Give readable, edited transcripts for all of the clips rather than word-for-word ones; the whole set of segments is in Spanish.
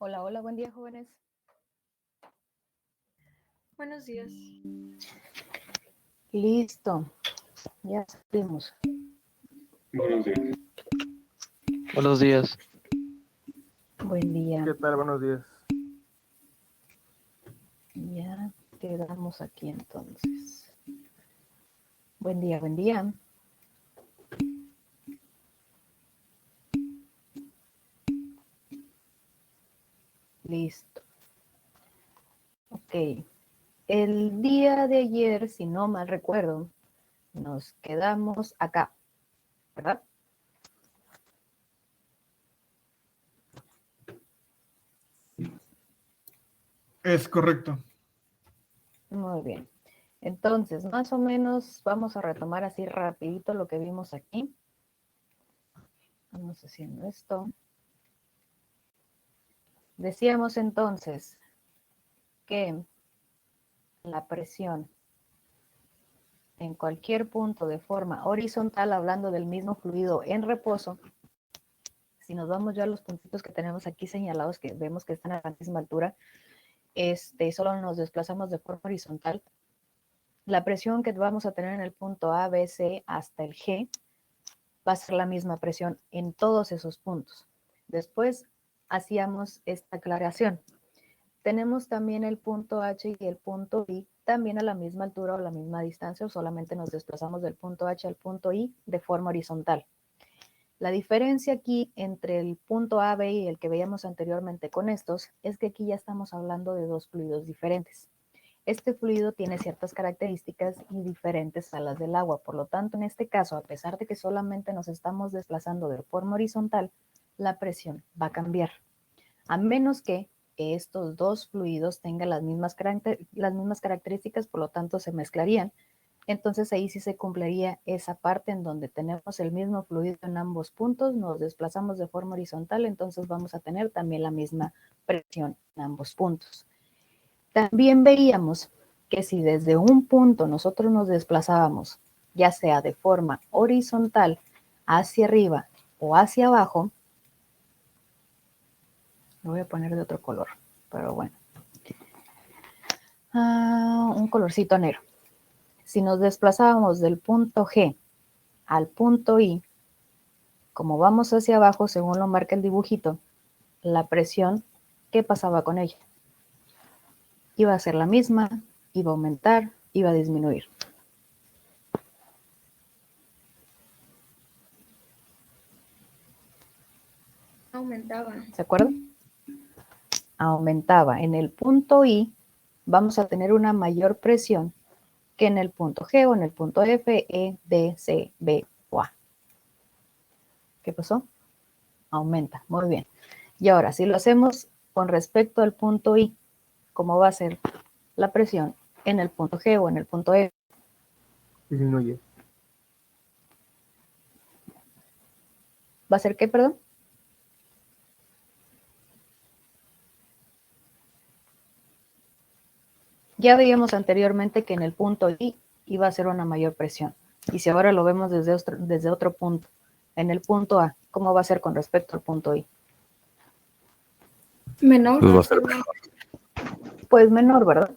Hola, hola, buen día, jóvenes. Buenos días. Listo, ya salimos. Buenos días. Buenos días. Buen día. ¿Qué tal? Buenos días. Ya quedamos aquí entonces. Buen día, buen día. Listo. Ok. El día de ayer, si no mal recuerdo, nos quedamos acá, ¿verdad? Es correcto. Muy bien. Entonces, más o menos vamos a retomar así rapidito lo que vimos aquí. Vamos haciendo esto. Decíamos entonces que la presión en cualquier punto de forma horizontal, hablando del mismo fluido en reposo, si nos vamos ya a los puntitos que tenemos aquí señalados, que vemos que están a la misma altura, solo nos desplazamos de forma horizontal. La presión que vamos a tener en el punto A, B, C hasta el G va a ser la misma presión en todos esos puntos. Después hacíamos esta aclaración. Tenemos también el punto H y el punto I también a la misma altura o a la misma distancia, o solamente nos desplazamos del punto H al punto I de forma horizontal. La diferencia aquí entre el punto A, B y el que veíamos anteriormente con estos es que aquí ya estamos hablando de dos fluidos diferentes. Este fluido tiene ciertas características y diferentes a las del agua, por lo tanto, en este caso, a pesar de que solamente nos estamos desplazando de forma horizontal, la presión va a cambiar, a menos que estos dos fluidos tengan las mismas características, por lo tanto se mezclarían. Entonces ahí sí se cumpliría esa parte en donde tenemos el mismo fluido en ambos puntos, nos desplazamos de forma horizontal, entonces vamos a tener también la misma presión en ambos puntos. También veíamos que si desde un punto nosotros nos desplazábamos, ya sea de forma horizontal hacia arriba o hacia abajo, lo voy a poner de otro color, pero bueno. Un colorcito negro. Si nos desplazábamos del punto G al punto I, como vamos hacia abajo, según lo marca el dibujito, la presión, ¿qué pasaba con ella? Iba a ser la misma, iba a aumentar, iba a disminuir. Aumentaba. ¿Se acuerdan? Aumentaba. En el punto I vamos a tener una mayor presión que en el punto G o en el punto F, E, D, C, B o A. ¿Qué pasó? Aumenta. Muy bien. Y ahora, si lo hacemos con respecto al punto I, ¿cómo va a ser la presión en el punto G o en el punto F? Disminuye. ¿Va a ser qué, perdón? Ya veíamos anteriormente que en el punto I iba a ser una mayor presión. Y si ahora lo vemos desde otro punto, en el punto A, ¿cómo va a ser con respecto al punto I? Menor. Pues va a ser Pues menor, ¿verdad?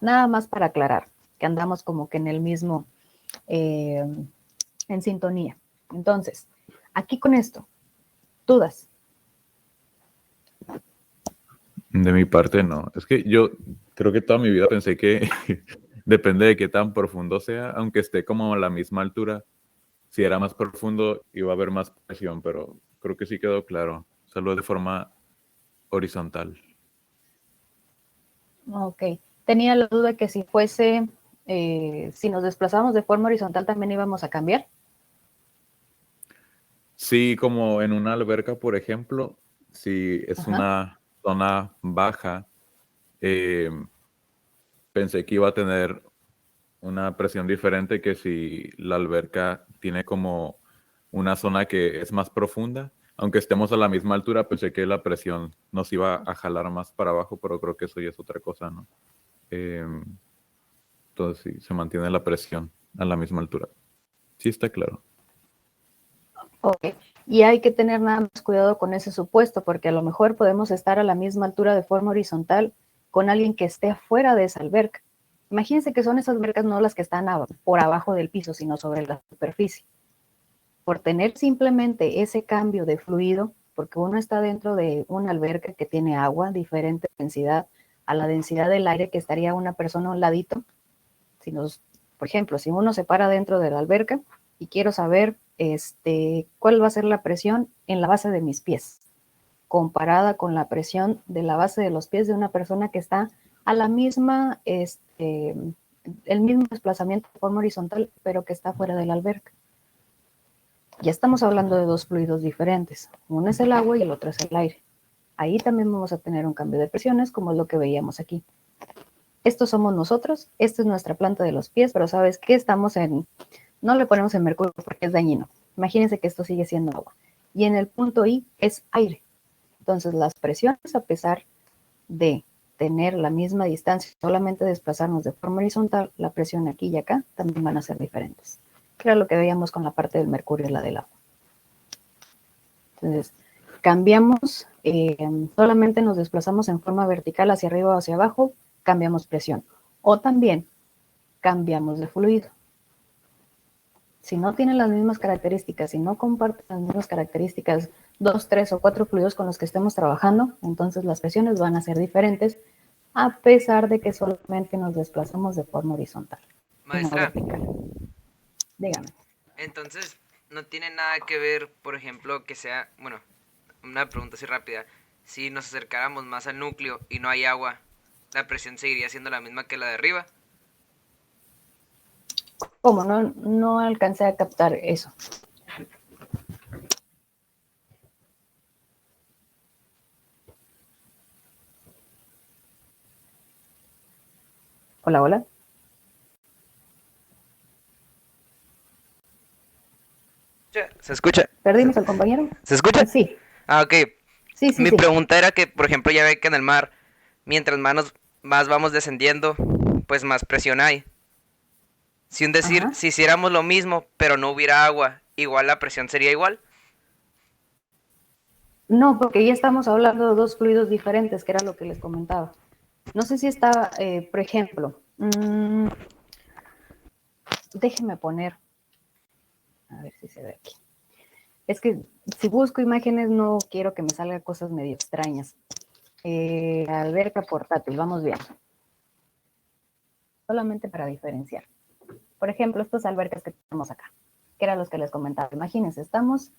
Nada más para aclarar que andamos como que en el mismo, en sintonía. Entonces, aquí con esto, dudas. de mi parte, no. Es que yo creo que toda mi vida pensé que depende de qué tan profundo sea, aunque esté como a la misma altura. Si era más profundo, iba a haber más presión, pero creo que sí quedó claro. Solo de forma horizontal. Ok. Tenía la duda que si fuese, si nos desplazamos de forma horizontal también íbamos a cambiar. Sí, como en una alberca, por ejemplo, si es Ajá. una zona baja, eh, pensé que iba a tener una presión diferente que si la alberca tiene como una zona que es más profunda. Aunque estemos a la misma altura, pensé que la presión nos iba a jalar más para abajo, pero creo que eso ya es otra cosa, ¿no? Eh, entonces sí, se mantiene la presión a la misma altura. Sí está claro. Ok. Y hay que tener nada más cuidado con ese supuesto, porque a lo mejor podemos estar a la misma altura de forma horizontal con alguien que esté fuera de esa alberca. Imagínense que son esas albercas no las que están por abajo del piso, sino sobre la superficie. Por tener simplemente ese cambio de fluido, porque uno está dentro de una alberca que tiene agua, diferente densidad a la densidad del aire que estaría una persona a un ladito. Por ejemplo, si uno se para dentro de la alberca y quiero saber cuál va a ser la presión en la base de mis pies, comparada con la presión de la base de los pies de una persona que está a la misma, el mismo desplazamiento de forma horizontal, pero que está fuera de la alberca. Ya estamos hablando de dos fluidos diferentes. Uno es el agua y el otro es el aire. Ahí también vamos a tener un cambio de presiones, como es lo que veíamos aquí. Estos somos nosotros, esta es nuestra planta de los pies, pero ¿sabes qué? No le ponemos en mercurio porque es dañino. Imagínense que esto sigue siendo agua. Y en el punto I es aire. Entonces las presiones, a pesar de tener la misma distancia, solamente desplazarnos de forma horizontal, la presión aquí y acá también van a ser diferentes. Que era lo que veíamos con la parte del mercurio y la del agua. Entonces, cambiamos, solamente nos desplazamos en forma vertical hacia arriba o hacia abajo, cambiamos presión. O también cambiamos de fluido. Si no tienen las mismas características, si no comparten las mismas características 2, 3 o 4 fluidos con los que estemos trabajando, entonces las presiones van a ser diferentes, a pesar de que solamente nos desplazamos de forma horizontal. Maestra, dígame. entonces no tiene nada que ver, por ejemplo, que sea, bueno, una pregunta así rápida, si nos acercáramos más al núcleo y no hay agua, ¿la presión seguiría siendo la misma que la de arriba? ¿Cómo? No alcancé a captar eso. Hola, hola. ¿Se escucha? ¿Perdimos al compañero? ¿Se escucha? Sí. Ah, ok. Sí. Mi pregunta era que, por ejemplo, ya ve que en el mar, mientras más vamos descendiendo, pues más presión hay. Si Ajá. si hiciéramos lo mismo, pero no hubiera agua, igual la presión sería igual. No, porque ya estamos hablando de dos fluidos diferentes, que era lo que les comentaba. No sé si estaba, por ejemplo, déjenme poner, a ver si se ve aquí. Es que si busco imágenes no quiero que me salgan cosas medio extrañas. Alberca portátil, vamos bien. Solamente para diferenciar. Por ejemplo, estas albercas que tenemos acá, que eran los que les comentaba. Imagínense, estamos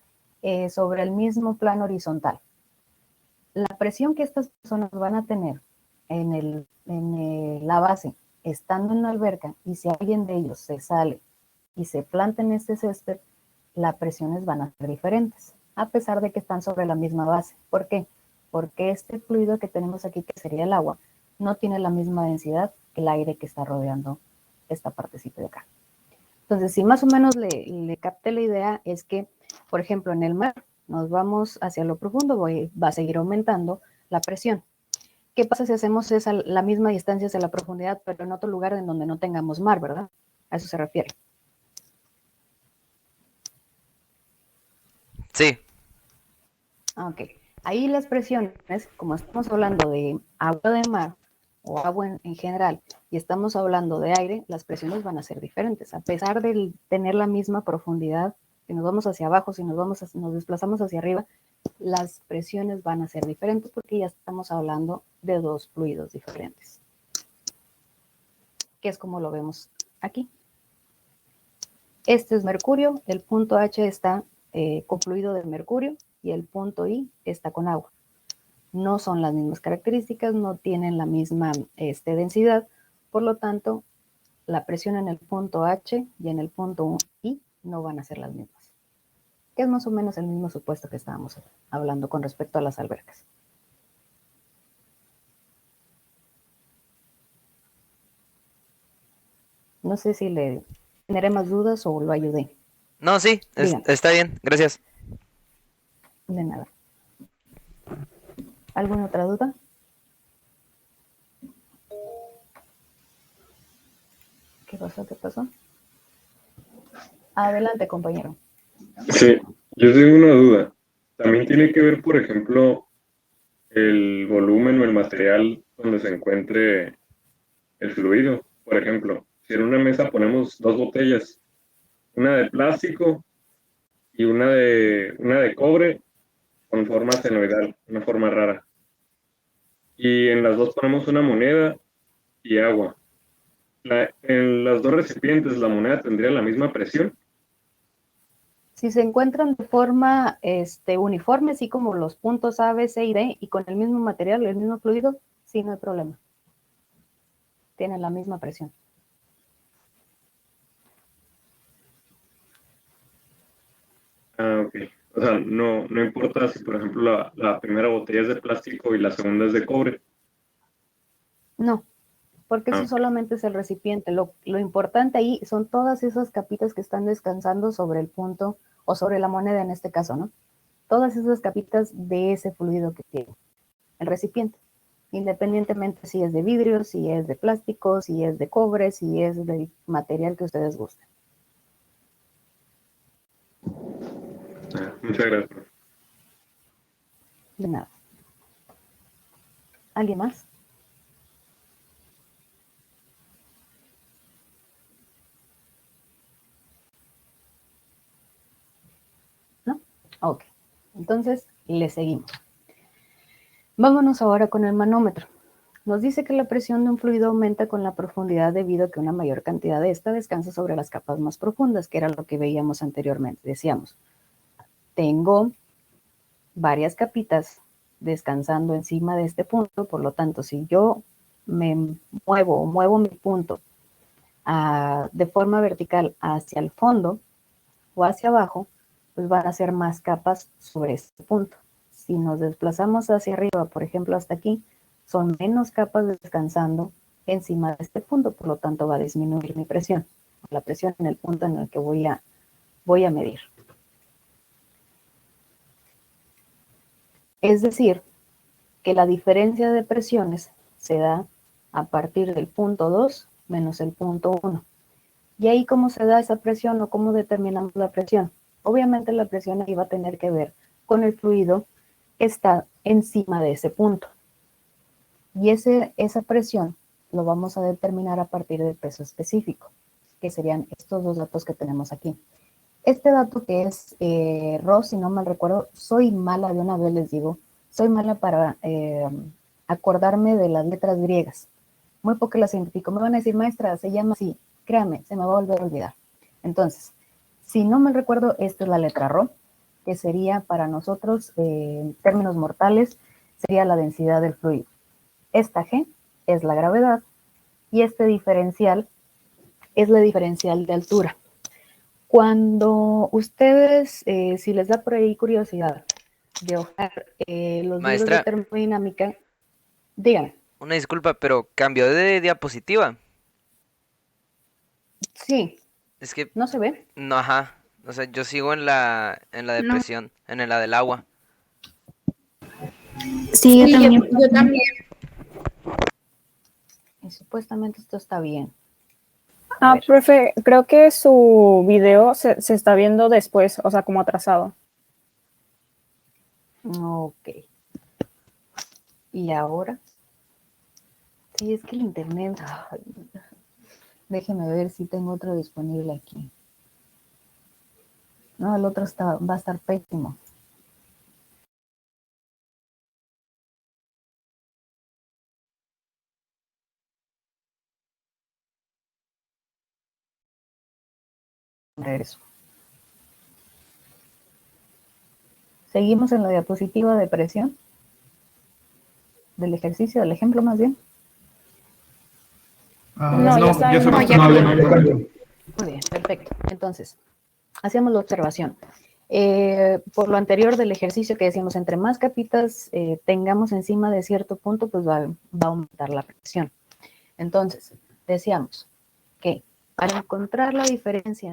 sobre el mismo plano horizontal. La presión que estas personas van a tener en la base, estando en la alberca, y si alguien de ellos se sale y se planta en este césped, las presiones van a ser diferentes, a pesar de que están sobre la misma base. ¿Por qué? Porque este fluido que tenemos aquí, que sería el agua, no tiene la misma densidad que el aire que está rodeando esta partecita de acá. Entonces, si más o menos le capté la idea, es que, por ejemplo, en el mar, nos vamos hacia lo profundo, va a seguir aumentando la presión. ¿Qué pasa si hacemos la misma distancia hacia la profundidad, pero en otro lugar en donde no tengamos mar, verdad? A eso se refiere. Sí. Ok. Ahí las presiones, como estamos hablando de agua de mar o agua en general, y estamos hablando de aire, las presiones van a ser diferentes. A pesar de tener la misma profundidad, si nos vamos hacia abajo, si nos desplazamos hacia arriba, las presiones van a ser diferentes porque ya estamos hablando de dos fluidos diferentes. Que es como lo vemos aquí. Este es mercurio, el punto H está con fluido de mercurio y el punto I está con agua. No son las mismas características, no tienen la misma densidad, por lo tanto, la presión en el punto H y en el punto I no van a ser las mismas. Que es más o menos el mismo supuesto que estábamos hablando con respecto a las albercas. No sé si le generé más dudas o lo ayudé. No, sí, está bien, gracias. De nada. ¿Alguna otra duda? ¿Qué pasó? Adelante, compañero. Sí, Yo tengo una duda. También tiene que ver, por ejemplo, el volumen o el material donde se encuentre el fluido. Por ejemplo, si en una mesa ponemos dos botellas, una de plástico y una de cobre con forma senoidal, una forma rara. Y en las dos ponemos una moneda y agua. En las dos recipientes, ¿la moneda tendría la misma presión? Si se encuentran de forma uniforme, así como los puntos A, B, C y D, y con el mismo material, el mismo fluido, sí, no hay problema. Tienen la misma presión. Ah, ok. O sea, no importa si, por ejemplo, la primera botella es de plástico y la segunda es de cobre. No, porque eso Ah, solamente es el recipiente. Lo importante ahí son todas esas capitas que están descansando sobre el punto o sobre la moneda en este caso, ¿no? Todas esas capitas de ese fluido que tiene el recipiente, independientemente si es de vidrio, si es de plástico, si es de cobre, si es del material que ustedes gusten. muchas gracias, profe. De nada. ¿Alguien más? ¿No? Ok. Entonces, le seguimos. Vámonos ahora con el manómetro. Nos dice que la presión de un fluido aumenta con la profundidad debido a que una mayor cantidad de esta descansa sobre las capas más profundas, que era lo que veíamos anteriormente. Decíamos, tengo varias capitas descansando encima de este punto, por lo tanto, si yo me muevo mi punto de forma vertical hacia el fondo o hacia abajo, pues van a ser más capas sobre este punto. Si nos desplazamos hacia arriba, por ejemplo, hasta aquí, son menos capas descansando encima de este punto, por lo tanto va a disminuir mi presión, la presión en el punto en el que voy a medir. Es decir, que la diferencia de presiones se da a partir del punto 2 menos el punto 1. ¿Y ahí cómo se da esa presión o cómo determinamos la presión? Obviamente la presión ahí va a tener que ver con el fluido que está encima de ese punto. Y esa presión lo vamos a determinar a partir del peso específico, que serían estos dos datos que tenemos aquí. Este dato que es Rho, si no mal recuerdo, soy mala, de una vez les digo, soy mala para acordarme de las letras griegas. Muy poco las identifico. Me van a decir, maestra, se llama así. Créame, se me va a volver a olvidar. Entonces, si no mal recuerdo, esta es la letra Rho, que sería para nosotros, en términos mortales, sería la densidad del fluido. Esta G es la gravedad y este diferencial es la diferencial de altura. Cuando ustedes, si les da por ahí curiosidad de hojar los libros de Maestra, termodinámica, díganme. una disculpa, pero cambió de diapositiva. Sí, Es que, ¿no se ve? no, ajá. O sea, yo sigo en la de No. presión, en la del agua. Sí, yo también. Y supuestamente esto está bien. Ah, profe, creo que su video se está viendo después, o sea, como atrasado. Ok. ¿Y ahora? Sí, es que el internet... Ay, déjeme ver si tengo otro disponible aquí. No, el otro va a estar pésimo. Regreso. Seguimos en la diapositiva de presión. Del ejercicio, del ejemplo más bien. No, ya está ya se en- va. No, ya No, cambió. ya cambió. Muy bien, perfecto. Entonces, hacemos la observación. Por lo anterior del ejercicio que decíamos, entre más capitas tengamos encima de cierto punto, pues va a aumentar la presión. Entonces, decíamos que para encontrar la diferencia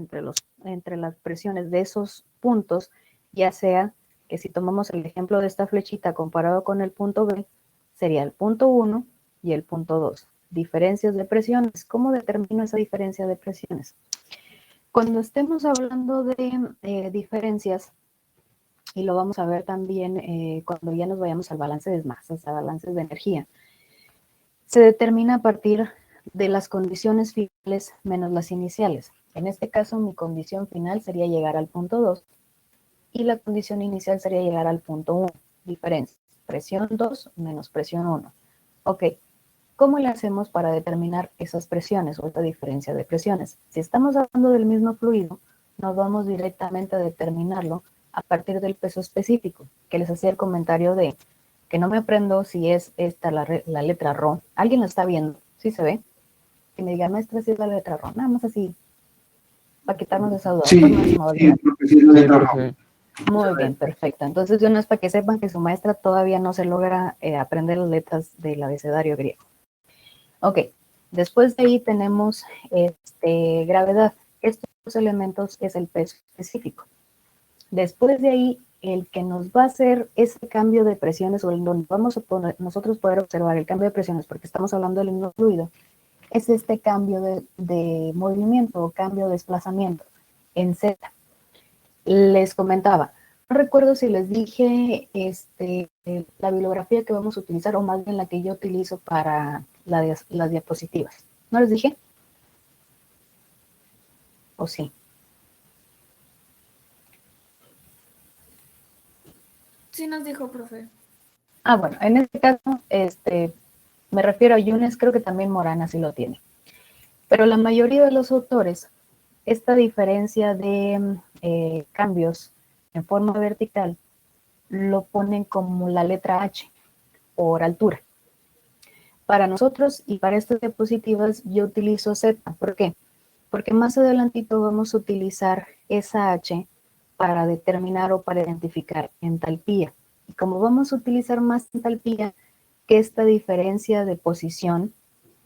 entre las presiones de esos puntos, ya sea que si tomamos el ejemplo de esta flechita comparado con el punto B, sería el punto 1 y el punto 2. Diferencias de presiones. ¿Cómo determino esa diferencia de presiones? Cuando estemos hablando de diferencias, y lo vamos a ver también cuando ya nos vayamos al balance de masas, a balances de energía. Se determina a partir de las condiciones finales menos las iniciales. En este caso, mi condición final sería llegar al punto 2 y la condición inicial sería llegar al punto 1. Diferencia, presión 2 menos presión 1. Ok, ¿cómo le hacemos para determinar esas presiones o esta diferencia de presiones? Si estamos hablando del mismo fluido, nos vamos directamente a determinarlo a partir del peso específico, que les hacía el comentario de que no me aprendo si es esta la letra Rho. ¿Alguien la está viendo? ¿Sí se ve? Que me diga, maestra, si es la letra Rho. Nada más así, para quitarnos esa duda. Sí, profe. Muy bien, perfecto. Entonces, de una vez para que sepan que su maestra todavía no se logra aprender las letras del abecedario griego. Ok, después de ahí tenemos gravedad. Estos dos elementos es el peso específico. Después de ahí, el que nos va a hacer ese cambio de presiones, o el donde vamos a nosotros poder observar el cambio de presiones, porque estamos hablando del mismo fluido, es este cambio de movimiento o cambio de desplazamiento en Z. Les comentaba, no recuerdo si les dije la bibliografía que vamos a utilizar, o más bien la que yo utilizo para las diapositivas. ¿No les dije? ¿O sí? Sí nos dijo, profe. Ah, bueno, en este caso, me refiero a Yunes, creo que también Morana sí lo tiene. Pero la mayoría de los autores, esta diferencia de cambios en forma vertical, lo ponen como la letra H, por altura. Para nosotros y para estas diapositivas, yo utilizo Z. ¿Por qué? Porque más adelantito vamos a utilizar esa H para determinar o para identificar entalpía. Y como vamos a utilizar más entalpía que esta diferencia de posición,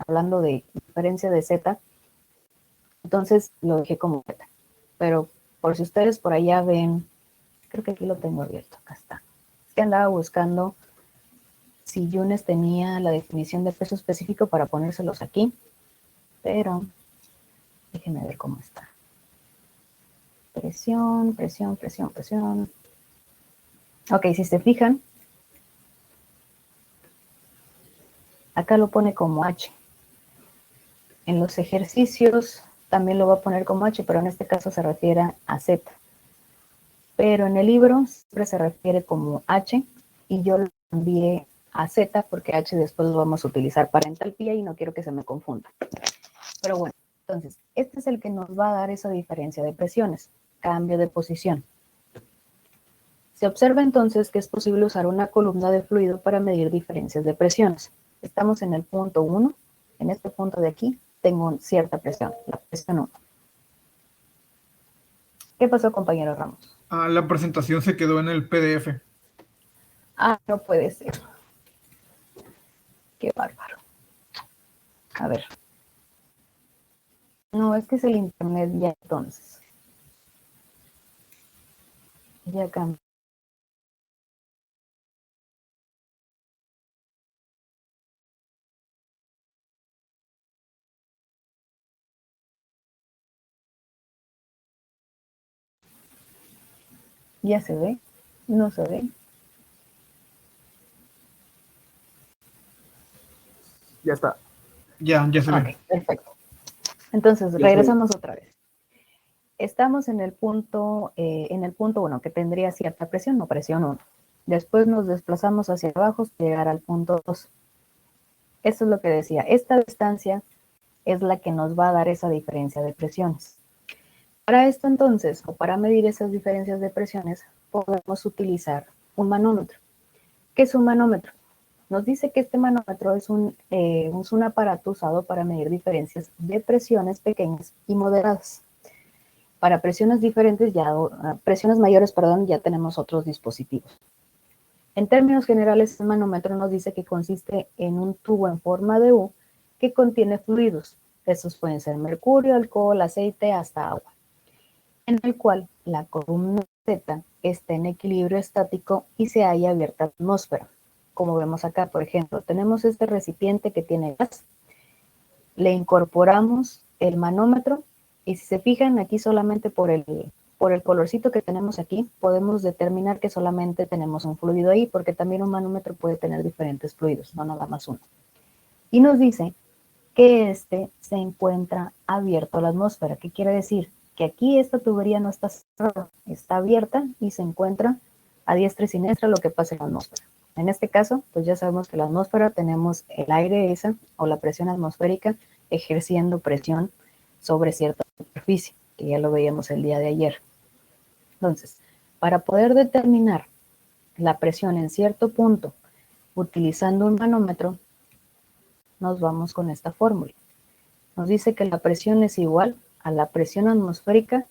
hablando de diferencia de Z, entonces lo dejé como Z. Pero por si ustedes por allá ven, creo que aquí lo tengo abierto, acá está. Es que andaba buscando si Yunes tenía la definición de peso específico para ponérselos aquí, pero déjenme ver cómo está. Presión, presión, presión, presión. Ok, si se fijan, acá lo pone como H. En los ejercicios también lo va a poner como H, pero en este caso se refiere a Z. Pero en el libro siempre se refiere como H y yo lo cambié a Z porque H después lo vamos a utilizar para entalpía y no quiero que se me confunda. Pero bueno, entonces, este es el que nos va a dar esa diferencia de presiones, cambio de posición. Se observa entonces que es posible usar una columna de fluido para medir diferencias de presiones. Estamos en el punto 1, en este punto de aquí tengo cierta presión, la presión 1. ¿Qué pasó, compañero Ramos? La presentación se quedó en el PDF. Ah, no puede ser. Qué bárbaro. A ver. No, es que es el internet ya entonces. Ya cambió. ¿Ya se ve? ¿No se ve? Ya está. Ya se ve. Ok, perfecto. Entonces, regresamos otra vez. Estamos en el punto 1, que tendría cierta presión, no presión 1. Después nos desplazamos hacia abajo hasta llegar al punto 2. Esto es lo que decía. Esta distancia es la que nos va a dar esa diferencia de presiones. Para esto entonces, o para medir esas diferencias de presiones, podemos utilizar un manómetro. ¿Qué es un manómetro? Nos dice que este manómetro es un aparato usado para medir diferencias de presiones pequeñas y moderadas. Para presiones diferentes, presiones mayores, ya tenemos otros dispositivos. En términos generales, el manómetro nos dice que consiste en un tubo en forma de U que contiene fluidos. Estos pueden ser mercurio, alcohol, aceite, hasta agua, en el cual la columna Z está en equilibrio estático y se halla abierta a la atmósfera. Como vemos acá, por ejemplo, tenemos este recipiente que tiene gas, le incorporamos el manómetro y si se fijan aquí solamente por el por el colorcito que tenemos aquí, podemos determinar que solamente tenemos un fluido ahí, porque también un manómetro puede tener diferentes fluidos, no nada más uno. Y nos dice que este se encuentra abierto a la atmósfera. ¿Qué quiere decir? Que aquí esta tubería no está cerrada, está abierta y se encuentra a diestra y siniestra lo que pasa en la atmósfera. En este caso, pues ya sabemos que en la atmósfera tenemos el aire esa o la presión atmosférica ejerciendo presión sobre cierta superficie, que ya lo veíamos el día de ayer. Entonces, para poder determinar la presión en cierto punto utilizando un manómetro, nos vamos con esta fórmula. Nos dice que la presión es igual a la presión atmosférica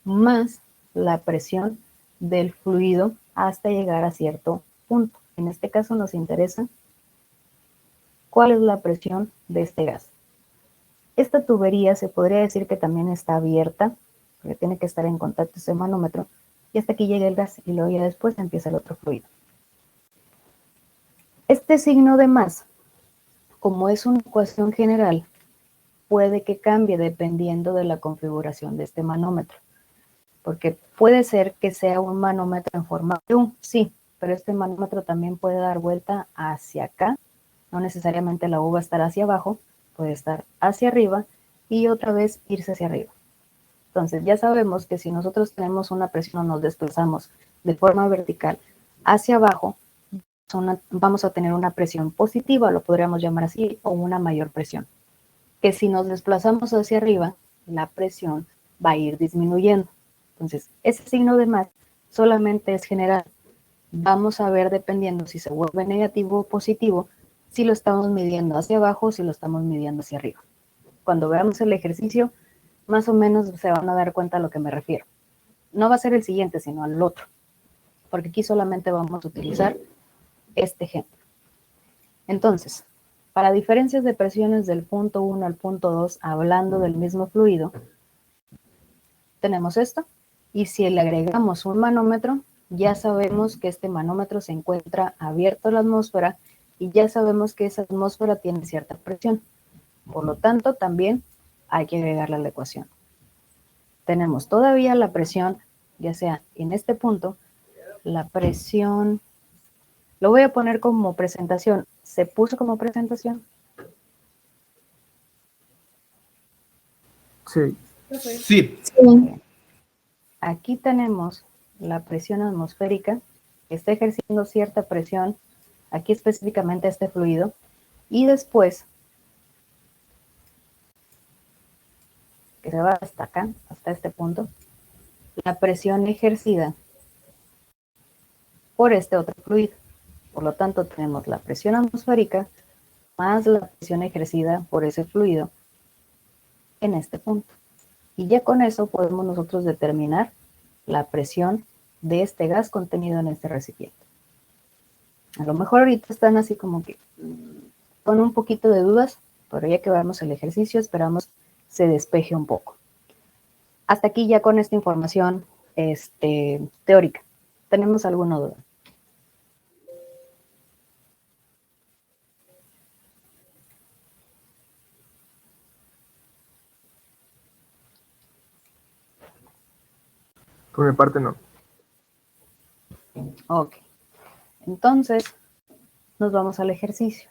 más la presión del fluido hasta llegar a cierto punto. En este caso nos interesa cuál es la presión de este gas. Esta tubería se podría decir que también está abierta, porque tiene que estar en contacto ese manómetro, y hasta aquí llega el gas y luego ya después empieza el otro fluido. Este signo de más, como es una ecuación general, puede que cambie dependiendo de la configuración de este manómetro, porque puede ser que sea un manómetro en forma de U, sí, pero este manómetro también puede dar vuelta hacia acá, no necesariamente la U va a estar hacia abajo, puede estar hacia arriba y otra vez irse hacia arriba. Entonces ya sabemos que si nosotros tenemos una presión o nos desplazamos de forma vertical hacia abajo, vamos a tener una presión positiva, lo podríamos llamar así, o una mayor presión. Que si nos desplazamos hacia arriba, la presión va a ir disminuyendo. Entonces, ese signo de más solamente es general. Vamos a ver, dependiendo si se vuelve negativo o positivo, si lo estamos midiendo hacia abajo o si lo estamos midiendo hacia arriba. Cuando veamos el ejercicio, más o menos se van a dar cuenta a lo que me refiero. No va a ser el siguiente, sino al otro, porque aquí solamente vamos a utilizar este ejemplo. Entonces, para diferencias de presiones del punto 1 al punto 2, hablando del mismo fluido, tenemos esto, y si le agregamos un manómetro, ya sabemos que este manómetro se encuentra abierto a la atmósfera y ya sabemos que esa atmósfera tiene cierta presión. Por lo tanto, también hay que agregarle a la ecuación. Tenemos todavía la presión, ya sea en este punto, la presión, lo voy a poner como presentación. ¿Se puso como presentación? Sí. Profe. Sí. Aquí tenemos la presión atmosférica, que está ejerciendo cierta presión, aquí específicamente este fluido, y después, que se va hasta acá, hasta este punto, la presión ejercida por este otro fluido. Por lo tanto, tenemos la presión atmosférica más la presión ejercida por ese fluido en este punto. Y ya con eso podemos nosotros determinar la presión de este gas contenido en este recipiente. A lo mejor ahorita están así como que con un poquito de dudas, pero ya que veamos el ejercicio, esperamos se despeje un poco. Hasta aquí ya con esta información teórica. ¿Tenemos alguna duda? Por mi parte no. Ok. Entonces, nos vamos al ejercicio.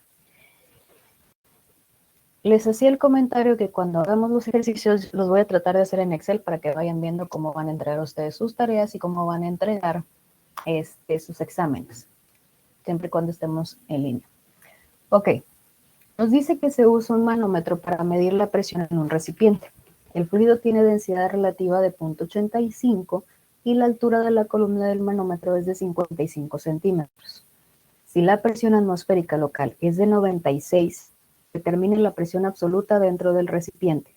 Les hacía el comentario que cuando hagamos los ejercicios los voy a tratar de hacer en Excel para que vayan viendo cómo van a entregar ustedes sus tareas y cómo van a entregar sus exámenes, siempre y cuando estemos en línea. Ok, nos dice que se usa un manómetro para medir la presión en un recipiente. El fluido tiene densidad relativa de 0.85 y la altura de la columna del manómetro es de 55 centímetros. Si la presión atmosférica local es de 96, determine la presión absoluta dentro del recipiente.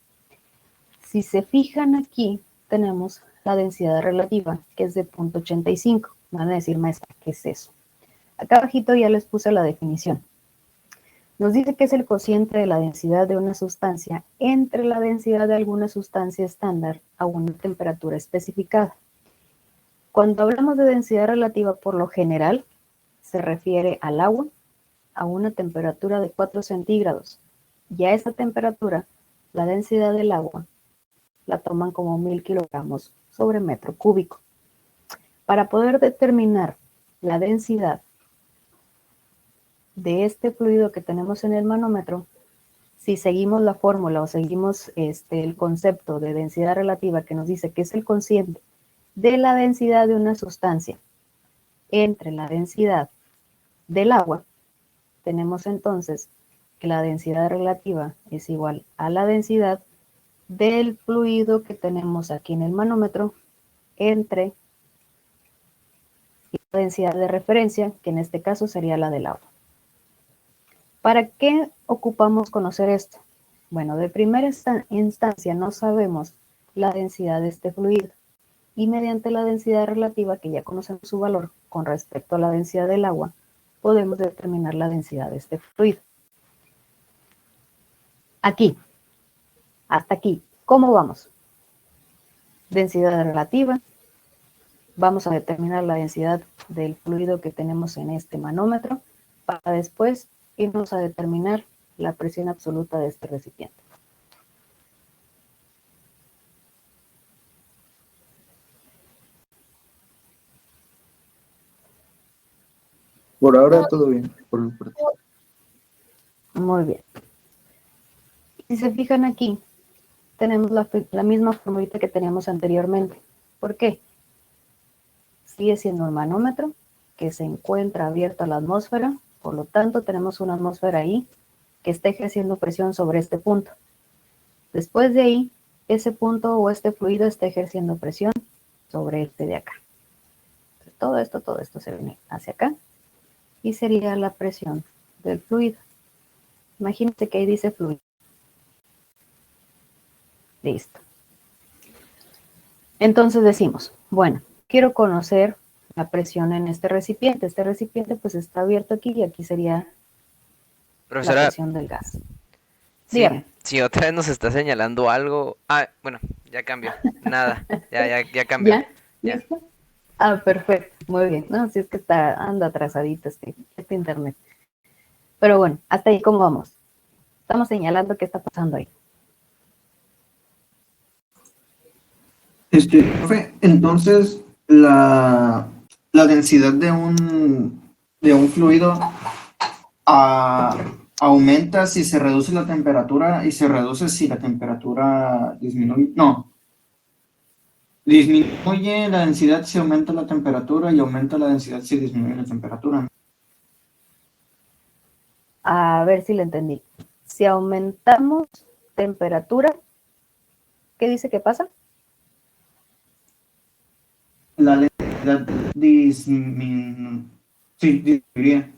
Si se fijan aquí, tenemos la densidad relativa, que es de 0.85. Van a decir, maestra, ¿qué es eso? Acá abajito ya les puse la definición. Nos dice que es el cociente de la densidad de una sustancia entre la densidad de alguna sustancia estándar a una temperatura especificada. Cuando hablamos de densidad relativa, por lo general, se refiere al agua a una temperatura de 4 centígrados. Y a esa temperatura, la densidad del agua la toman como 1000 kilogramos sobre metro cúbico. Para poder determinar la densidad de este fluido que tenemos en el manómetro, si seguimos la fórmula o seguimos el concepto de densidad relativa que nos dice que es el cociente de la densidad de una sustancia entre la densidad del agua, tenemos entonces que la densidad relativa es igual a la densidad del fluido que tenemos aquí en el manómetro entre la densidad de referencia, que en este caso sería la del agua. ¿Para qué ocupamos conocer esto? Bueno, de primera instancia no sabemos la densidad de este fluido y mediante la densidad relativa, que ya conocemos su valor con respecto a la densidad del agua, podemos determinar la densidad de este fluido. Aquí, hasta aquí, ¿cómo vamos? Densidad relativa. Vamos a determinar la densidad del fluido que tenemos en este manómetro para después irnos a determinar la presión absoluta de este recipiente. Por ahora todo bien. Muy bien. Si se fijan aquí, tenemos la misma formulita que teníamos anteriormente. ¿Por qué? Sigue siendo un manómetro que se encuentra abierto a la atmósfera, por lo tanto tenemos una atmósfera ahí que está ejerciendo presión sobre este punto. Después de ahí, ese punto o este fluido está ejerciendo presión sobre este de acá. Entonces, todo esto se viene hacia acá y sería la presión del fluido. Imagínense que ahí dice fluido. Listo. Entonces decimos, bueno, quiero conocer la presión en este recipiente. Este recipiente pues está abierto aquí y aquí sería Profesora, la presión del gas. sí, Dígame. si otra vez nos está señalando algo. Ah, bueno, ya cambió. Nada, ya cambió. ¿Ya? Ya. ¿Listo? Ah, perfecto. Muy bien. No, si es que anda atrasadito este internet. Pero bueno, hasta ahí, ¿cómo vamos? Estamos señalando qué está pasando ahí. Profe, entonces la densidad de un fluido aumenta si se reduce la temperatura y se reduce si la temperatura disminuye. No. Disminuye la densidad si aumenta la temperatura y aumenta la densidad si disminuye la temperatura. A ver si le entendí. Si aumentamos temperatura, ¿qué dice que pasa? La densidad disminuiría.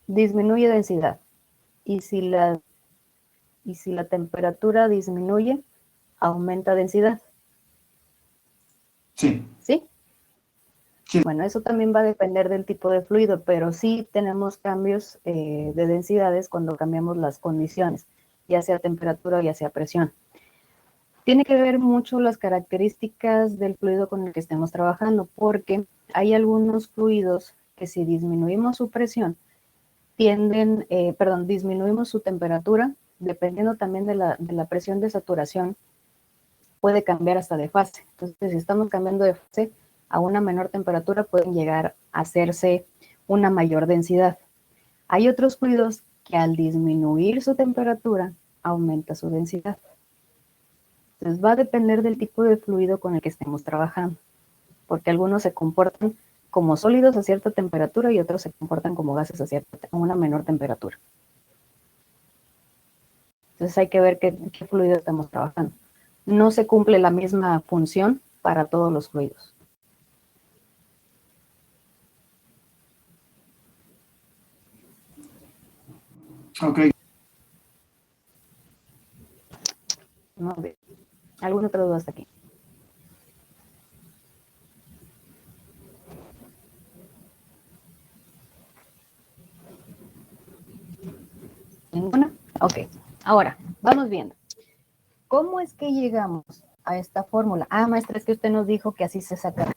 Disminuye densidad. Y si la temperatura disminuye, aumenta densidad. Sí. ¿Sí? Sí. Bueno, eso también va a depender del tipo de fluido, pero sí tenemos cambios de densidades cuando cambiamos las condiciones, ya sea temperatura o ya sea presión. Tiene que ver mucho las características del fluido con el que estemos trabajando, porque hay algunos fluidos que si disminuimos su presión, disminuimos su temperatura, dependiendo también de la presión de saturación, puede cambiar hasta de fase. Entonces, si estamos cambiando de fase a una menor temperatura, pueden llegar a hacerse una mayor densidad. Hay otros fluidos que al disminuir su temperatura, aumenta su densidad. Entonces, va a depender del tipo de fluido con el que estemos trabajando, porque algunos se comportan como sólidos a cierta temperatura y otros se comportan como gases a una menor temperatura. Entonces, hay que ver qué fluido estamos trabajando. No se cumple la misma función para todos los fluidos. Ok. Muy bien. ¿Alguna otra duda hasta aquí? ¿Ninguna? Ok. Ahora, vamos viendo. ¿Cómo es que llegamos a esta fórmula? Ah, maestra, es que usted nos dijo que así se saca.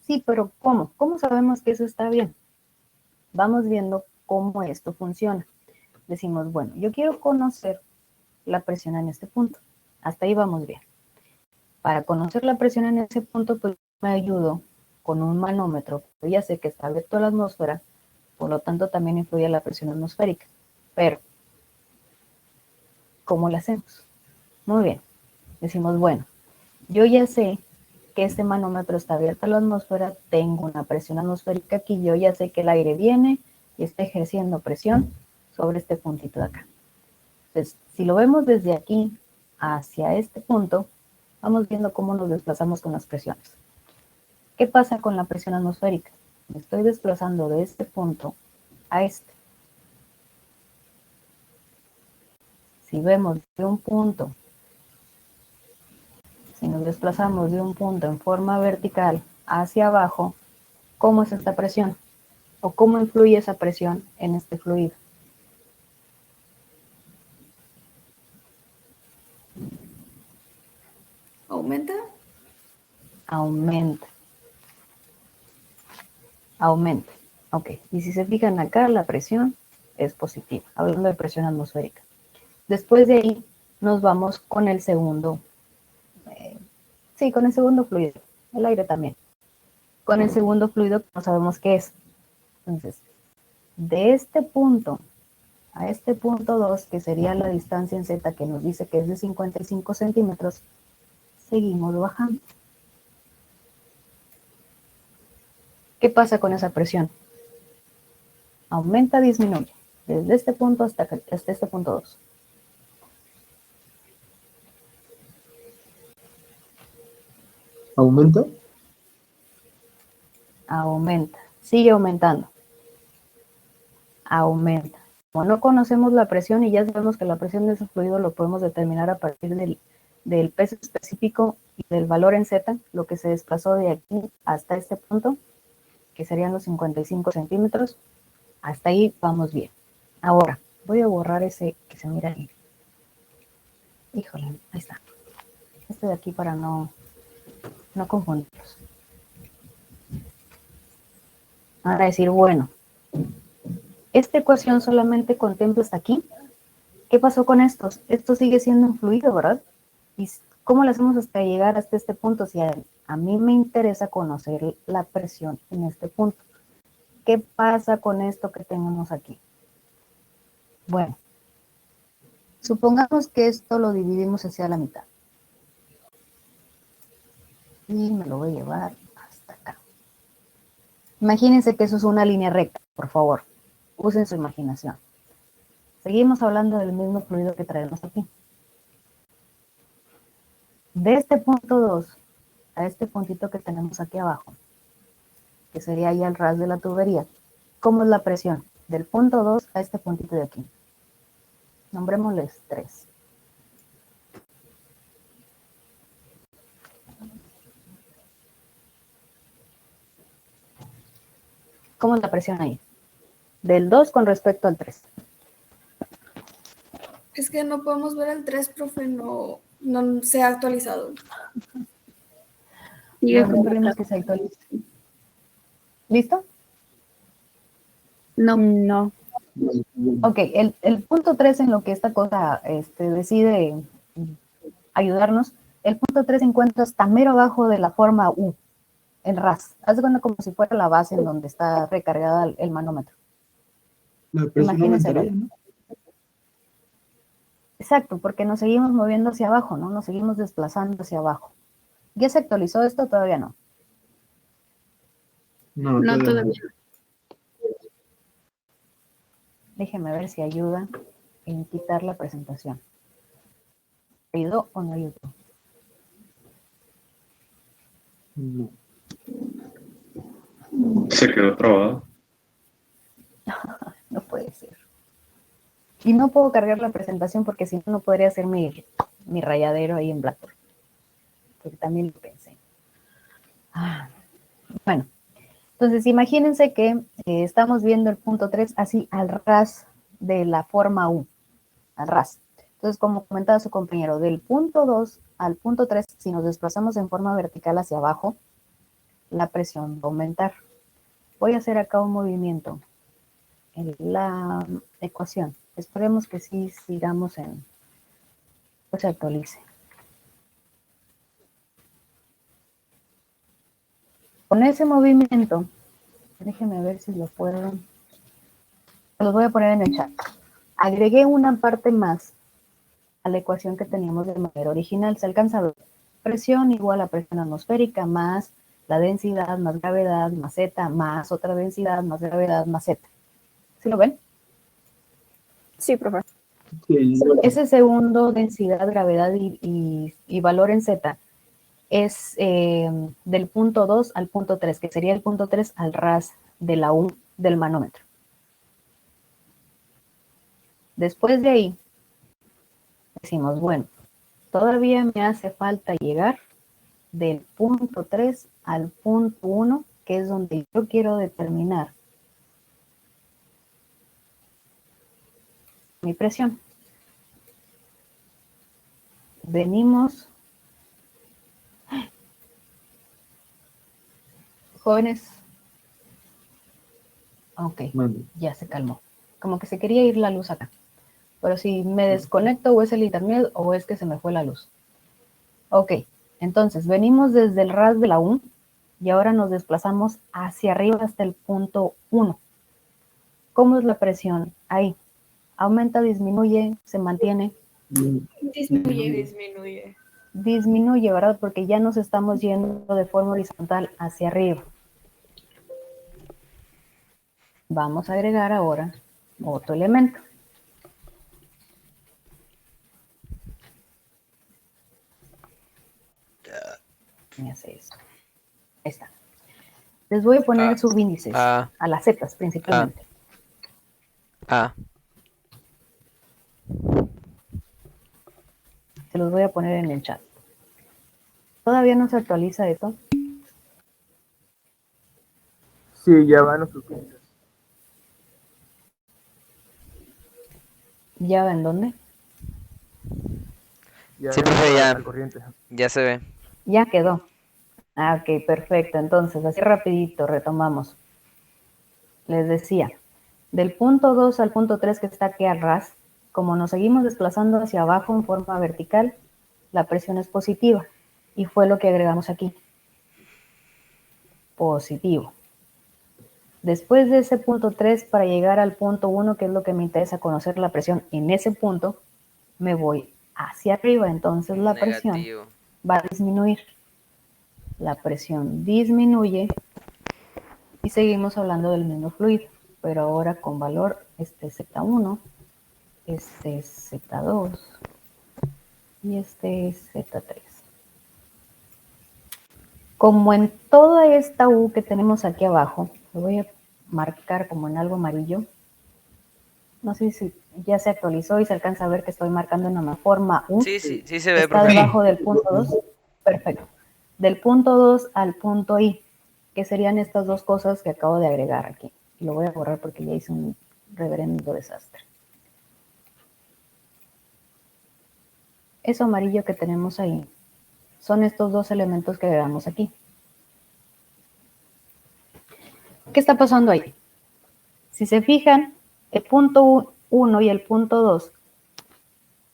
Sí, pero ¿cómo? ¿Cómo sabemos que eso está bien? Vamos viendo cómo esto funciona. Decimos, bueno, yo quiero conocer la presión en este punto. Hasta ahí vamos bien. Para conocer la presión en ese punto, pues me ayudo con un manómetro. Yo ya sé que está abierto a la atmósfera, por lo tanto también influye la presión atmosférica. Pero, ¿cómo lo hacemos? Muy bien. Decimos, bueno, yo ya sé que este manómetro está abierto a la atmósfera, tengo una presión atmosférica aquí, yo ya sé que el aire viene y está ejerciendo presión sobre este puntito de acá. Entonces, si lo vemos desde aquí hacia este punto, vamos viendo cómo nos desplazamos con las presiones. ¿Qué pasa con la presión atmosférica? Me estoy desplazando de este punto a este. Si vemos de un punto, si nos desplazamos de un punto en forma vertical hacia abajo, ¿cómo es esta presión? ¿O cómo influye esa presión en este fluido? ¿Aumenta? Aumenta. Aumenta. Ok, y si se fijan acá, la presión es positiva, hablando de presión atmosférica. Después de ahí nos vamos con el segundo, con el segundo fluido, el aire también. Con el segundo fluido que no sabemos qué es. Entonces, de este punto a este punto 2, que sería la distancia en Z que nos dice que es de 55 centímetros, seguimos bajando. ¿Qué pasa con esa presión? Aumenta, disminuye, desde este punto hasta este punto 2. ¿Aumenta? Aumenta, sigue aumentando. Aumenta. Como no conocemos la presión y ya sabemos que la presión de ese fluido lo podemos determinar a partir del peso específico y del valor en Z, lo que se desplazó de aquí hasta este punto, que serían los 55 centímetros, hasta ahí vamos bien. Ahora, voy a borrar ese que se mira ahí. Híjole, ahí está. Este de aquí para no confundirlos. Ahora decir, bueno, esta ecuación solamente contempla hasta aquí. ¿Qué pasó con estos? Esto sigue siendo un fluido, ¿verdad? ¿Y cómo lo hacemos hasta llegar hasta este punto? Si a mí me interesa conocer la presión en este punto. ¿Qué pasa con esto que tenemos aquí? Bueno, supongamos que esto lo dividimos hacia la mitad. Y me lo voy a llevar hasta acá. Imagínense que eso es una línea recta, por favor. Usen su imaginación. Seguimos hablando del mismo fluido que traemos aquí. De este punto 2 a este puntito que tenemos aquí abajo, que sería ahí al ras de la tubería, ¿cómo es la presión? Del punto 2 a este puntito de aquí. Nombrémosles 3. ¿Cómo es la presión ahí? Del 2 con respecto al 3. Es que no podemos ver el 3, profe, no se ha actualizado. Bueno, esperemos que se actualice. ¿Listo? No. Ok, el punto 3 en lo que esta cosa decide ayudarnos, el punto 3 se encuentra hasta mero abajo de la forma U, en ras. Haz de cuenta como si fuera la base en donde está recargada el manómetro. La presión aumentaría, ¿no? Exacto, porque nos seguimos moviendo hacia abajo, ¿no? Nos seguimos desplazando hacia abajo. ¿Ya se actualizó esto? Todavía no. No, todavía no. Déjeme ver si ayuda en quitar la presentación. ¿Ayudó o no ayudó? No. Se quedó trabado. No puede ser. Y no puedo cargar la presentación porque si no, no podría hacer mi rayadero ahí en Blackboard. Porque también lo pensé. Bueno, entonces imagínense que estamos viendo el punto 3 así al ras de la forma U. Al ras. Entonces, como comentaba su compañero, del punto 2 al punto 3, si nos desplazamos en forma vertical hacia abajo, la presión va a aumentar. Voy a hacer acá un movimiento en la ecuación. Esperemos que sí sigamos pues se actualice. Con ese movimiento, déjenme ver si lo puedo. Los voy a poner en el chat. Agregué una parte más a la ecuación que teníamos de manera original. Se alcanza a ver. Presión igual a presión atmosférica más la densidad más gravedad más Z más otra densidad más gravedad más Z. ¿Sí lo ven? Sí, profe. Sí, Ese segundo densidad, gravedad y valor en Z es del punto 2 al punto 3, que sería el punto 3 al ras de la U del manómetro. Después de ahí, decimos, bueno, todavía me hace falta llegar del punto 3 al punto 1, que es donde yo quiero determinar mi presión. Venimos, jóvenes, ok, mande. ya se calmó. Como que se quería ir la luz acá. Pero si me desconecto o es el internet o es que se me fue la luz. Ok, entonces venimos desde el ras de la U y ahora nos desplazamos hacia arriba hasta el punto 1. ¿Cómo es la presión ahí? Aumenta, disminuye, se mantiene. Disminuye. Disminuye, ¿verdad? Porque ya nos estamos yendo de forma horizontal hacia arriba. Vamos a agregar ahora otro elemento. Me hace eso. Ahí está. Les voy a poner subíndices a las zetas principalmente. Se los voy a poner en el chat. ¿Todavía no se actualiza eso? Sí, ya van los subíndices. ¿Ya va en dónde? Ya, Sí, ya profe, van ya. al corriente. Ya se ve. Ya quedó. Ah, ok, perfecto. Entonces, así rapidito retomamos. Les decía, del punto 2 al punto 3 que está aquí al ras, como nos seguimos desplazando hacia abajo en forma vertical, la presión es positiva. Y fue lo que agregamos aquí. Positivo. Después de ese punto 3, para llegar al punto 1, que es lo que me interesa conocer la presión en ese punto, me voy hacia arriba. Entonces la presión Negativo. va a disminuir. La presión disminuye y seguimos hablando del mismo fluido, pero ahora con valor este es Z1, este es Z2 y este es Z3. Como en toda esta U que tenemos aquí abajo, lo voy a marcar como en algo amarillo. No sé si ya se actualizó y se alcanza a ver que estoy marcando en una forma U. Sí se ve, Está profe. debajo del punto 2. Perfecto. Del punto 2 al punto I, que serían estas dos cosas que acabo de agregar aquí. Lo voy a borrar porque ya hice un reverendo desastre. Eso amarillo que tenemos ahí son estos dos elementos que agregamos aquí. ¿Qué está pasando ahí? Si se fijan, el punto 1 y el punto 2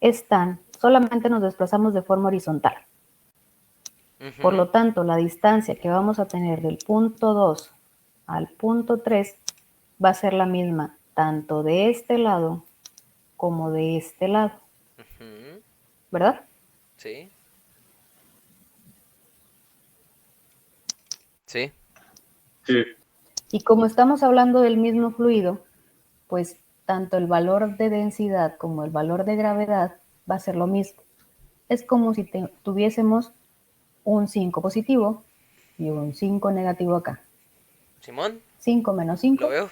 están, solamente nos desplazamos de forma horizontal. Por lo tanto, la distancia que vamos a tener del punto 2 al punto 3 va a ser la misma, tanto de este lado como de este lado. ¿Verdad? Sí. Sí. Sí. Y como estamos hablando del mismo fluido, pues tanto el valor de densidad como el valor de gravedad va a ser lo mismo. Es como si tuviésemos un 5 positivo y un 5 negativo acá. Simón, 5 menos 5. lo veo.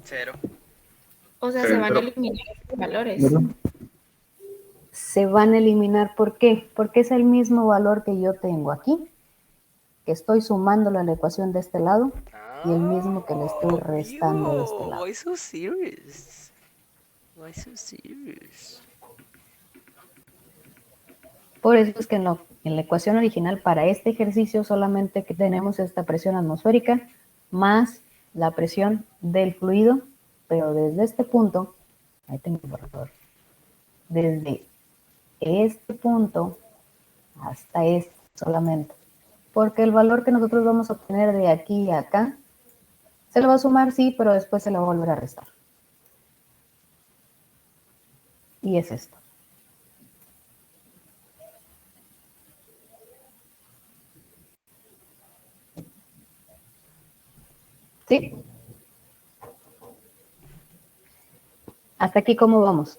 0. O sea, se van a eliminar los valores. Se van a eliminar. ¿Por qué? Porque es el mismo valor que yo tengo aquí, que estoy sumándolo a la ecuación de este lado, y el mismo que le estoy restando de este lado. Why so serious? Why so serious? Por eso es que en la ecuación original para este ejercicio solamente que tenemos esta presión atmosférica más la presión del fluido, pero desde este punto, ahí tengo el borrador, desde este punto hasta este solamente. Porque el valor que nosotros vamos a obtener de aquí a acá, se lo va a sumar, sí, pero después se lo va a volver a restar. Y es esto. ¿Sí? ¿Hasta aquí cómo vamos?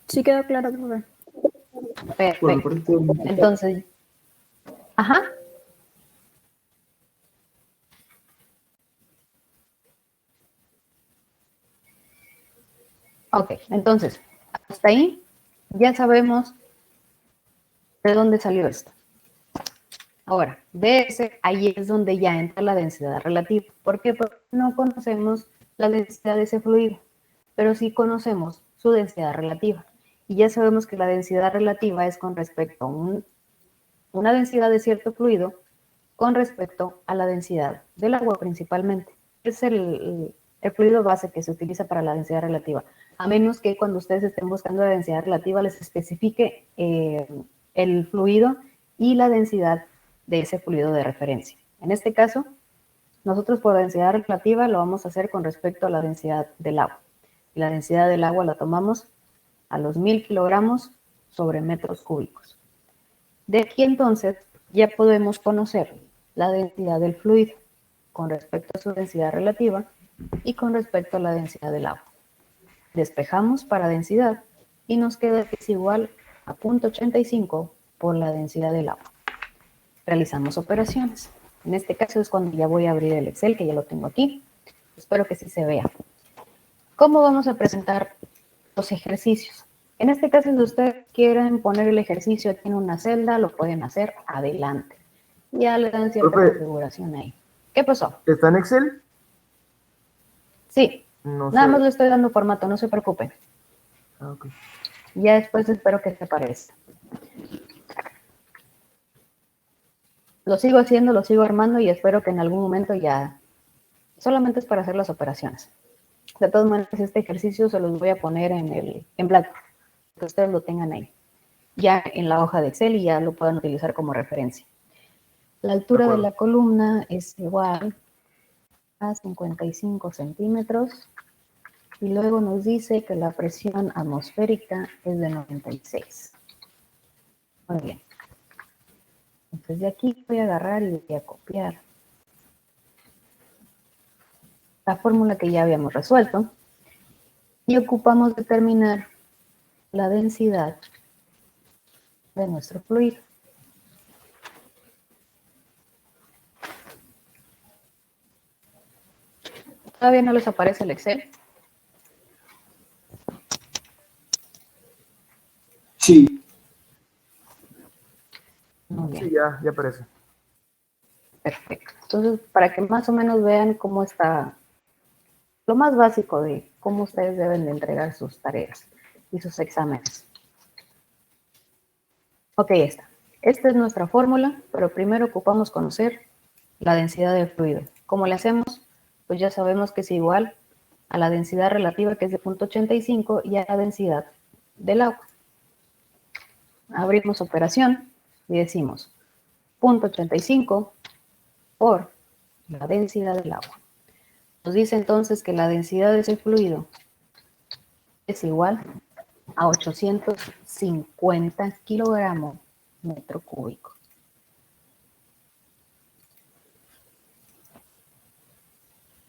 Sí quedó claro, profe. Por la Perfecto. parte Entonces, ajá. Ok, entonces, hasta ahí ya sabemos de dónde salió esto. Ahora, de ese, ahí es donde ya entra la densidad relativa. ¿Por qué? Porque no conocemos la densidad de ese fluido, pero sí conocemos su densidad relativa. Y ya sabemos que la densidad relativa es con respecto a una densidad de cierto fluido con respecto a la densidad del agua principalmente. Es el fluido base que se utiliza para la densidad relativa, a menos que cuando ustedes estén buscando la densidad relativa les especifique el fluido y la densidad de ese fluido de referencia. En este caso, nosotros por densidad relativa lo vamos a hacer con respecto a la densidad del agua. Y la densidad del agua la tomamos a los 1000 kilogramos sobre metros cúbicos. De aquí entonces ya podemos conocer la densidad del fluido con respecto a su densidad relativa y con respecto a la densidad del agua. Despejamos para densidad y nos queda que es igual a 0.85 por la densidad del agua. Realizamos operaciones. En este caso es cuando ya voy a abrir el Excel, que ya lo tengo aquí. Espero que sí se vea. ¿Cómo vamos a presentar los ejercicios? En este caso, si ustedes quieren poner el ejercicio aquí en una celda, lo pueden hacer adelante. Ya le dan cierta Profe. configuración ahí. ¿Qué pasó? ¿Está en Excel? Sí, No nada sé. más le estoy dando formato, no se preocupen. Ah, ok. Ya después espero que se parezca. Lo sigo haciendo, lo sigo armando y espero que en algún momento ya... Solamente es para hacer las operaciones. De todas maneras, este ejercicio se los voy a poner en blanco, que ustedes lo tengan ahí, ya en la hoja de Excel y ya lo puedan utilizar como referencia. La altura de la columna es igual a 55 centímetros y luego nos dice que la presión atmosférica es de 96. Muy bien. Entonces de aquí voy a agarrar y voy a copiar la fórmula que ya habíamos resuelto y ocupamos determinar la densidad de nuestro fluido. ¿Todavía no les aparece el Excel? Sí. Muy bien. Sí, ya aparece. Perfecto. Entonces, para que más o menos vean cómo está lo más básico de cómo ustedes deben de entregar sus tareas y sus exámenes. Ok, esta es nuestra fórmula, pero primero ocupamos conocer la densidad del fluido. ¿Cómo le hacemos? Pues ya sabemos que es igual a la densidad relativa, que es de 0.85, y a la densidad del agua. Abrimos operación y decimos 0.85 por la densidad del agua. Nos dice entonces que la densidad de ese fluido es igual a 850 kilogramos metro cúbico.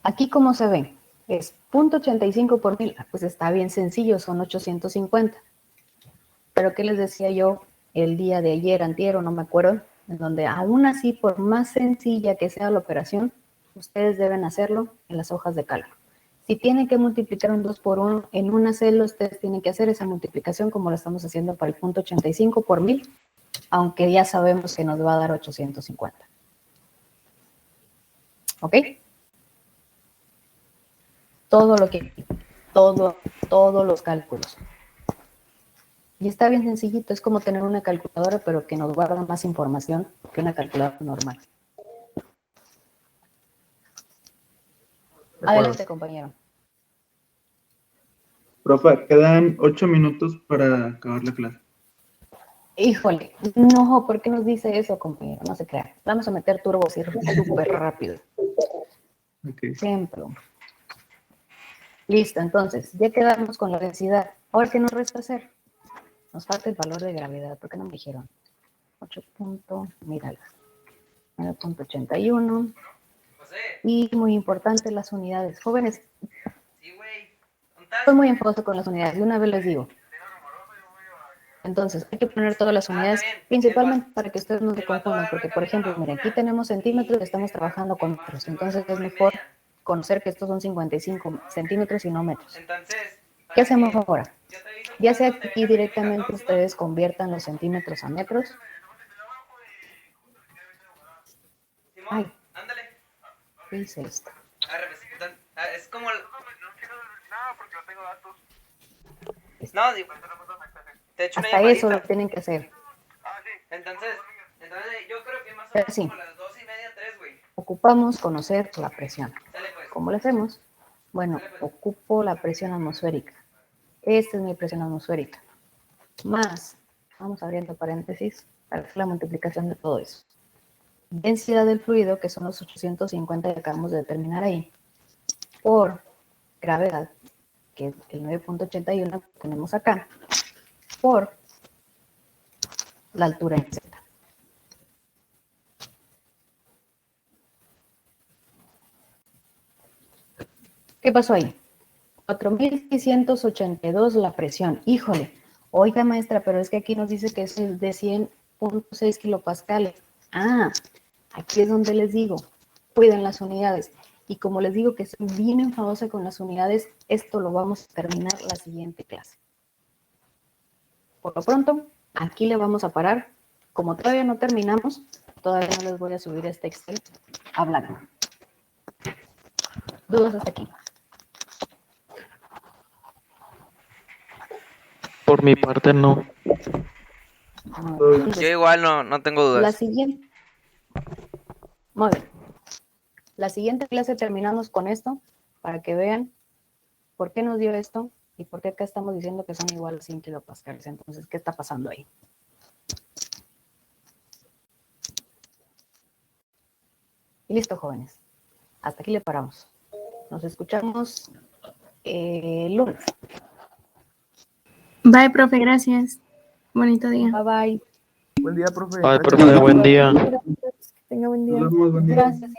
Aquí, como se ve, es 0.85 por 1000. Pues está bien sencillo, son 850. Pero ¿qué les decía yo el día de ayer, antier, o no me acuerdo? En donde aún así, por más sencilla que sea la operación, ustedes deben hacerlo en las hojas de cálculo. Si tienen que multiplicar un 2 por 1 en una celda, ustedes tienen que hacer esa multiplicación como la estamos haciendo para el 0.85 por 1000, aunque ya sabemos que nos va a dar 850. ¿Ok? Todos los cálculos. Y está bien sencillito, es como tener una calculadora, pero que nos guarda más información que una calculadora normal. Adelante, compañero. Profe, quedan 8 minutos para acabar la clase. Híjole, no, ¿por qué nos dice eso, compañero? No se crea. Vamos a meter turbos y súper rápido. Okay. Ejemplo. Listo, entonces, ya quedamos con la densidad. Ahora, ¿qué nos resta hacer? Nos falta el valor de gravedad. ¿Por qué no me dijeron? 8. Mírala. 9.81. Y muy importante, las unidades. Jóvenes, estoy muy enfogoso con las unidades. De una vez les digo. Entonces, hay que poner todas las unidades, principalmente para que ustedes no se confundan, porque, por ejemplo, miren, aquí tenemos centímetros y estamos trabajando con metros. Entonces, es mejor conocer que estos son 55 centímetros y no metros. ¿Qué hacemos ahora? Ya sea que aquí directamente ustedes conviertan los centímetros a metros. Ay, ¿qué hice esto? Es como... No, digo... Hasta eso lo tienen que hacer. Entonces yo creo que más o Pero menos sí, como las 2:30, 3, güey. ocupamos conocer la presión. Sale pues. ¿Cómo lo hacemos? Bueno, ocupo la presión atmosférica. Esta es mi presión atmosférica. Más, vamos abriendo paréntesis para hacer la multiplicación de todo eso. Densidad del fluido, que son los 850 que acabamos de determinar ahí, por gravedad, que es el 9.81 que tenemos acá, por la altura en Z. ¿Qué pasó ahí? 4.682 la presión. Híjole, oiga maestra, pero es que aquí nos dice que es de 100.6 kilopascales. Ah, aquí es donde les digo, cuiden las unidades. Y como les digo que soy bien enfadosa con las unidades, esto lo vamos a terminar la siguiente clase. Por lo pronto, aquí le vamos a parar. Como todavía no terminamos, todavía no les voy a subir este Excel hablando. ¿Dudas hasta aquí? Por mi parte, no. Yo igual no tengo dudas. La siguiente. Muy bien. La siguiente clase terminamos con esto para que vean por qué nos dio esto y por qué acá estamos diciendo que son igual a 100 kilopascales. Entonces, ¿qué está pasando ahí? Y listo, jóvenes. Hasta aquí le paramos. Nos escuchamos el lunes. Bye, profe, gracias. Bonito día. Bye, bye. Buen día, profe. Ay, Gracias. profe, buen día. Tenga buen día. Nos vemos, buen día. Gracias.